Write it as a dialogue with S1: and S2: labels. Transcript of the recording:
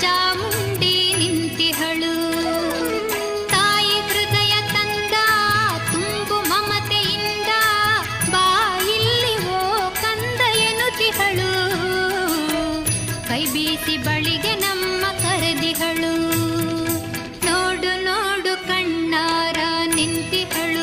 S1: ಚಾಮುಂಡಿ ನಿಂತಿಹಳು. ತಾಯಿ ಹೃದಯ ತಂದ ತುಂಬು ಮಮತೆಯಿಂದ ಬಾಯಿಲ್ಲಿ ಓ ಕಂದ ಎನ್ನುತ್ತಿಹಳು. ಕೈ ಬೀಸಿ ಬಳಿಗೆ ನಮ್ಮ ಕರೆದಿಹಳು. ನೋಡು ನೋಡು ಕಣ್ಣಾರ ನಿಂತಿಹಳು.